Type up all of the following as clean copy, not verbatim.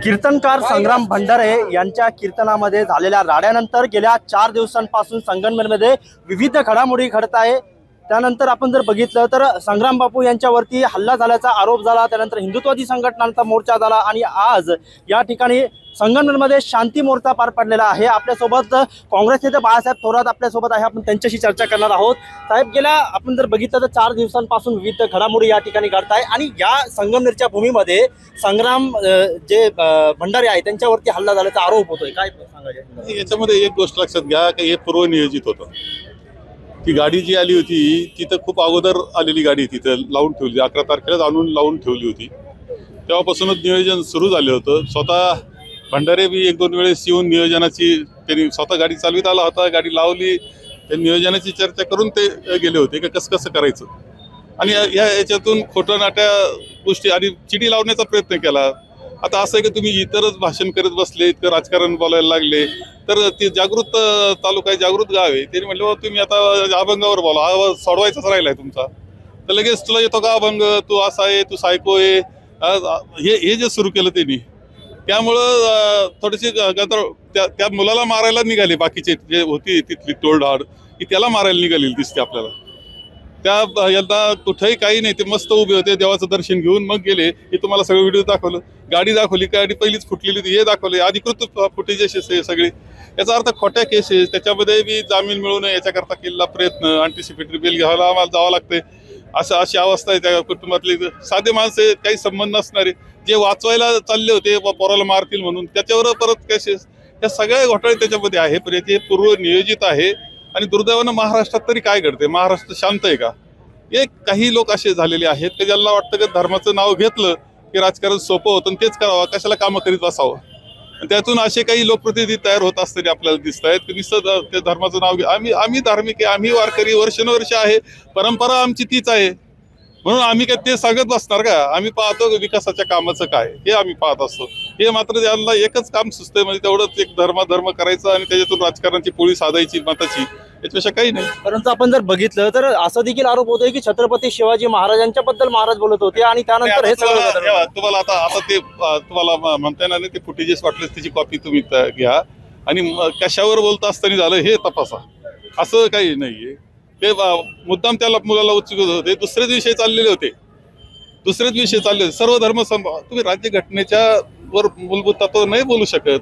कीर्तनकार संग्राम भंडारे यांच्या कीर्तनामध्ये झालेल्या राड्यानंतर गेल्या 4 दिवसांपासून संगमनेरमध्ये विविध घडामोडी घडत आहे। त्यानंतर आपण जर बघितलं तर संग्राम बापू यांच्यावरती हल्ला झाल्याचा आरोप झाला, त्यानंतर हिंदुत्वादी संघटनांचा मोर्चा झाला आणि आज या ठिकाणी संगमनेरमध्ये शांती मोर्चा पार पडलेला आहे। आपल्यासोबत काँग्रेस नेते बाळासाहेब थोरात आपल्यासोबत आहे, आपण त्यांच्याशी चर्चा करणार आहोत। साहेब, गेल्या आपण जर बघितलं तर 4 दिवसांपासून विविध घडामोडी या ठिकाणी घडत आहे आणि या संगमनेरच्या भूमीमध्ये संग्राम जे भंडारे आहे त्यांच्यावरती हल्ला झाल्याचा आरोप होतोय, काय सांगायचं? याच्यामध्ये एक गोष्ट लक्षात घ्या की हे पूर्वनियोजित होतं। ती गाडी जी आली होती ती तर खूप अगोदर आलेली गाडी तिथं लावून ठेवली, 11 तारखेलाच आणून लावून ठेवली होती। तेव्हापासूनच नियोजन सुरू झालं होतं। स्वतः भंडारे बी 1-2 वेळेस येऊन नियोजनाची त्यांनी स्वतः गाडी चालवित आला होता, गाडी लावली, त्या नियोजनाची चर्चा करून ते गेले होते की कसं कसं करायचं आणि याच्यातून खोटं नाट्या गोष्टी आणि चिडी लावण्याचा प्रयत्न केला। आता असं आहे की तुम्ही इतरच भाषण करत बसले, इतकं राजकारण बोलायला लागले, तर ते जागृत तालुका आहे, जागृत गाव आहे, त्यांनी म्हटलं तुम्ही आता अभंगावर बोला, हा सोडवायचाच राहिलाय तुमचा, तर लगेच तुला येतो का अभंग, तू असा आहे, तू सायको आहे, हे जे सुरू केलं त्यांनी, त्यामुळं थोडीशी त्या मुलाला मारायला निघाले, बाकीचे जे होती तिथली टोळधाड की त्याला मारायला निघालेली दिसते आपल्याला। त्या यंदा कुठेही काही नाही, ते मस्त उभे होते, देवाचं दर्शन घेऊन मग गेले। हे तुम्हाला सगळं व्हिडिओ दाखवलं, गाडी दाखवली, गाडी पहिलीच फुटलेली होती हे दाखवले, अधिकृत फुटेजेस आहे सगळे। याचा अर्थ खोट्या केसेस, त्याच्यामध्ये बी जामीन मिळू नये याच्याकरता केलेला प्रयत्न, अँटिसिपेटरी बेल घ्यायला आम्हाला जावं लागते, अशी अवस्था आहे त्या कुटुंबातले। साधे माणसं, काही संबंध नसणारे, जे वाचवायला चालले होते पोराला मारतील म्हणून, त्याच्यावर परत केसेस, या सगळ्या घोटाळे त्याच्यामध्ये आहे। पण ते पूर्व नियोजित आहे आणि दुर्दैवानं महाराष्ट्रात तरी काय घडते, महाराष्ट्र शांत आहे का? एक काही लोक असे झालेले आहेत की ज्यांना वाटतं की धर्माचं नाव घेतलं की राजकारण सोपं होतं, तेच करावं, कशाला कामं करीत बसावं। त्यातून असे काही लोकप्रतिनिधी तयार होत असताना आपल्याला दिसत आहेत की निश्चित ते धर्माचं नाव आम्ही धार्मिक आहे, आम्ही वारकरी, वर्षानुवर्ष आहे, परंपरा आमची तीच आहे, म्हणून आम्ही काय ते सांगत बसणार का? आम्ही पाहतो विकासाच्या कामाचं काय हे आम्ही पाहत असतो। हे मात्र त्यांना एकच काम सुचतंय, म्हणजे तेवढंच एक धर्म करायचं आणि त्याच्यातून राजकारणाची पोळी साधायची मताची, याच्यापेक्षा काही नाही। परंतु आपण जर बघितलं तर असं देखील आरोप होतोय की छत्रपती शिवाजी महाराजांच्या बद्दल महाराज बोलत होते आणि त्यानंतर हे सगळं तुम्हाला आता ते तुम्हाला म्हणता येणार नाही, ते फुटेजेस वाटले त्याची कॉपी तुम्ही घ्या आणि कशावर बोलता असताना झालं हे तपासा, असं काही नाहीये। ते मुद्दाम त्याला मुलाला उत्सुक होते, दुसरेच विषय चाललेले होते, सर्व धर्म तुम्ही राज्यघटनेच्या वर मूलभूत तत्व नाही बोलू शकत,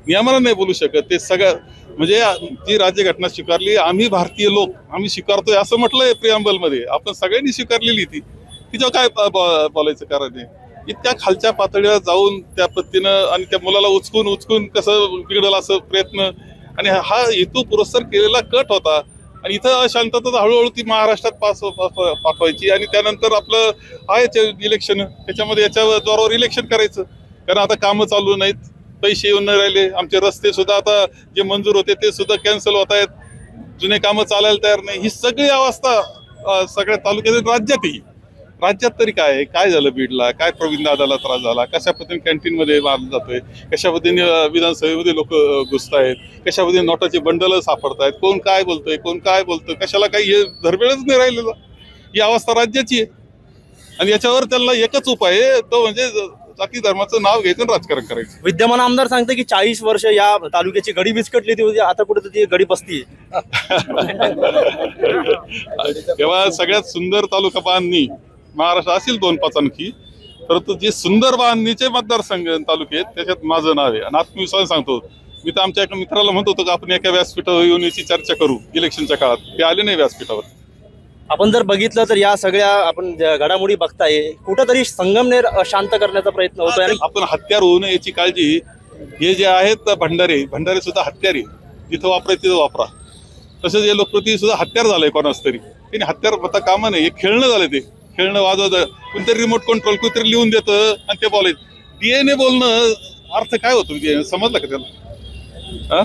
नियमाला नाही बोलू शकत। ते सगळं म्हणजे जी राज्यघटना स्वीकारली, आम्ही भारतीय लोक आम्ही स्वीकारतोय असं म्हटलंय प्रिअम्बल मध्ये, आपण सगळ्यांनी स्वीकारलेली ती, तिच्यावर काय बोलायचं कारण आहे? इतक्या खालच्या पातळीवर जाऊन त्या पद्धतीनं आणि त्या मुलाला उचकून कसं बिघडलं असं प्रयत्न, आणि हा हेतू पुरस्कार केलेला कट होता। आणि इथं अशांतता हळूहळू ती महाराष्ट्रात पाठवायची आणि त्यानंतर आपलं आहे इलेक्शन, त्याच्यामध्ये याच्या जोरावर इलेक्शन करायचं, कारण आता कामं चालू नाहीत, पैसे येऊन नाही राहिले, आमचे रस्ते सुद्धा आता जे मंजूर होते ते सुद्धा कॅन्सल होत आहेत, जुने कामं चालायला तयार नाही। ही सगळी अवस्था सगळ्या तालुक्यात, राज्यात तरी काय झालं? बीडला काय प्रवीण दादाला त्रास झाला, कशा पद्धतीने कॅन्टीनमध्ये मारला जातोय, कशा पद्धतीने विधानसभेमध्ये लोक घुसतायत, कशा पद्धतीने नोटाचे बंडल सापडतायत, कोण काय बोलतोय, कशाला काही हे धरबेळच नाही राहिलेलं। ही अवस्था राज्याची आहे आणि याच्यावर त्यांना एकच उपाय आहे, तो म्हणजे जाती धर्माचं नाव घ्यायचं आणि राजकारण करायचं। विद्यमान आमदार सांगते की 40 वर्ष या तालुक्याची गडी विस्कटली होती, आता कुठे ती गडी बसती तेव्हा सगळ्यात सुंदर तालुका बांधणी महाराष्ट्र असेल 2-5 आणखी, परंतु जे सुंदर बांधणीचे मतदारसंघ तालुके आहेत त्याच्यात माझं नाव आहे। आणि आत्मविश्वास सांगतो, मी तर आमच्या एका मित्राला म्हणत होतो की आपण एका व्यासपीठावर येऊन याची चर्चा करू इलेक्शनच्या काळात, ते आले नाही व्यासपीठावर। आपण जर बघितलं तर या सगळ्या आपण घडामोडी बघताय, कुठंतरी संगमनेर शांत करण्याचा प्रयत्न होतोय आणि आपण हत्यार होऊ नये याची काळजी, हे जे आहेत भंडारे सुद्धा हत्यारी, जिथं वापरायचं तिथं वापरा। तसेच हे लोकप्रतिनिधी सुद्धा हत्यार झालंय कोणाच तरी, त्यांनी हत्यार आता कामा नाही, हे खेळणं झालं, ते खेळणं वाजवतं, कोणतरी रिमोट कंट्रोल कोणतरी लिहून देतं आणि ते बोलायचं। डीएनए बोलणं अर्थ काय होतो समजलं का त्याला?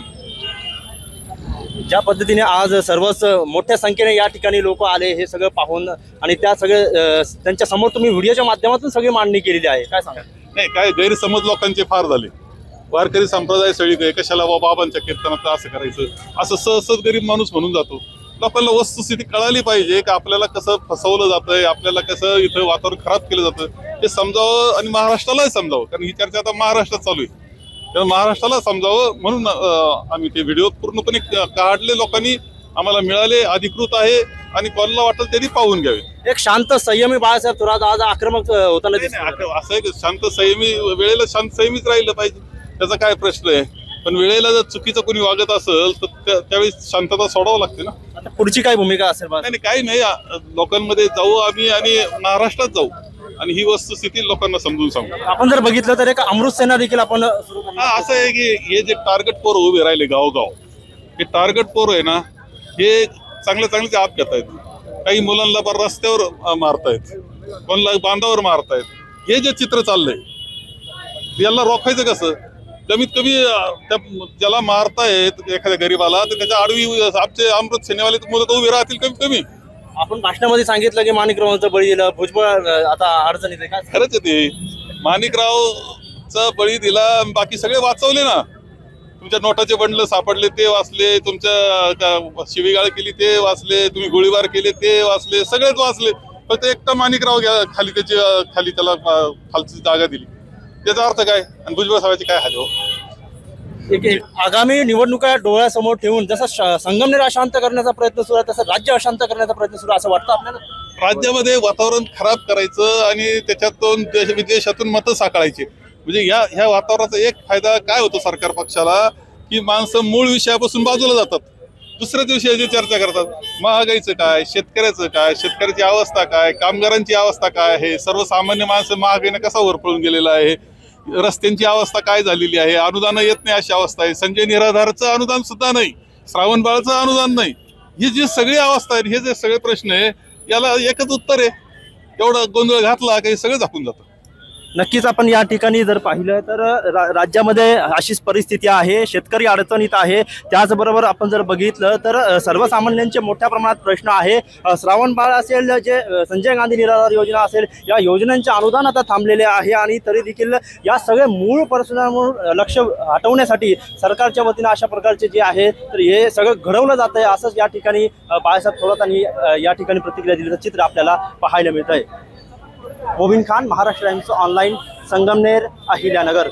ज्या पद्धतीने आज सर्वच मोठ्या संख्येने या ठिकाणी लोक आले हे सगळं पाहून आणि त्या सगळं त्यांच्या समोर तुम्ही व्हिडिओच्या माध्यमातून सगळी मांडणी केलेली आहे, काय सांगा? नाही, काय गैरसमज लोकांचे फार झाले, वारकरी संप्रदाय सगळी कशाला बाबांच्या कीर्तनात असं करायचं, असं सहज गरीब माणूस म्हणून जातो, लोकांना वस्तुस्थिती कळाली पाहिजे की आपल्याला कसं फसवलं जातंय, आपल्याला कसं इथं वातावरण खराब केलं जातं हे समजावं आणि महाराष्ट्रालाही समजावं, कारण ही चर्चा आता महाराष्ट्रात चालू आहे. त्यामुळे महाराष्ट्राला समजावं म्हणून आम्ही ते व्हिडिओ पूर्णपणे काढले, लोकांनी आम्हाला मिळाले, अधिकृत आहे आणि कोणाला वाटतं त्यांनी पाहून घ्यावे. एक शांत संयमी बाळासाहेब थोरात आज आक्रमक होताना दिसतो. असं आहे की शांत संयमी वेळेला शांत संयमीच राहिलं पाहिजे, त्याचा काय प्रश्न आहे. पण वेळेला जर चुकीचं कोणी वागत असेल तर त्यावेळी शांतता सोडावं लागते ना. आता पुढची काय भूमिका असेल? नाही काही नाही, लोकांमध्ये जाऊ आम्ही आणि महाराष्ट्रात जाऊ आणि ही वस्तुस्थिती लोकांना समजून सांगू. आपण जर बघितलं तर एक अमृत सेना देखील आपण सुरू हा असं आहे की हे जे टार्गेट पोर उभे राहिले गावोगाव, हे टार्गेट पोर आहे ना, हे चांगले चांगले आत घेत आहेत. काही मुलांना पण रस्त्यावर मारतायत, कोणाला बांधावर मारतायत. हे जे चित्र चाललंय याला रोखायचं कसं? कमीत कमी ज्याला मारतायत एखाद्या गरीबाला तर त्याच्या आडवी आमचे अमृत सेनेवाले मुलं तर उभे राहतील कमीत कमी. आपण भाषणामध्ये सांगितलं की माणिकरावांचं बळी दिलं, भुजबळ आता अडचणीत आहे. काय खरंच आहे ते, माणिकरावचा बळी दिला, बाकी सगळे वाचवले ना. तुमच्या नोटाचे बंडल सापडले ते वाचले, तुमच्या शिवीगाळ केली ते वाचले, तुम्ही गोळीबार केले ते वाचले, सगळेच वाचले. फक्त एकटा माणिकराव खाली खाली त्याला खालची जागा दिली. त्याचा अर्थ काय? आणि भुजबळ साहेबांची काय हाल हो? आगामी निवडणुका डोळ्यासमोर ठेवून जसं संगमनेर अशांत करण्याचा प्रयत्न सुरू आहे, तसं राज्य अशांत करण्याचा प्रयत्न सुरू आहे असं वाटतं आपल्याला? राज्यामध्ये वातावरण खराब करायचं आणि त्याच्यातून विदेशातून मतं साकाळायची, म्हणजे ह्या वातावरणाचा एक फायदा काय होतो सरकार पक्षाला, की माणसं मूळ विषयापासून बाजूला जातात, दुसऱ्याच विषयाची चर्चा करतात. महागाईचं काय, शेतकऱ्याचं काय, शेतकऱ्याची अवस्था काय, कामगारांची अवस्था काय आहे, सर्वसामान्य माणसं महागाईने कसा वरपळून गेलेला आहे, रस्त्यांची अवस्था काय झालेली आहे, अनुदान येत नाही अशी अवस्था आहे, संजय निराधारचं अनुदान सुद्धा नाही, श्रावण बाळाचं अनुदान नाही. ही जी सगळी अवस्था आहे, हे जे सगळे प्रश्न आहे, याला एकच उत्तर आहे. एवढा गोंधळ घातला काही सगळं झाकून जातं. नक्कीच आपण या ठिकाणी जर पाहिलं तर राज्यामध्ये अशीच परिस्थिती आहे, शेतकरी अडचणीत आहे. त्याचबरोबर आपण जर बघितलं तर सर्वसामान्यांचे मोठ्या प्रमाणात प्रश्न आहे. श्रावण बाळ असेल, जे संजय गांधी निराधार योजना असेल, या योजनांचे अनुदान आता थांबलेले आहे आणि तरी देखील या सगळ्या मूळ प्रश्नांवर लक्ष हटवण्यासाठी सरकारच्या वतीनं अशा प्रकारचे जे आहे तर हे सगळं घडवलं जात आहे, असंच या ठिकाणी बाळासाहेब थोरातांनी या ठिकाणी प्रतिक्रिया दिल्याचं चित्र आपल्याला पाहायला मिळत आहे. Mobin Khan, Maharashtra times online, Sangamner, Ahilyanagar.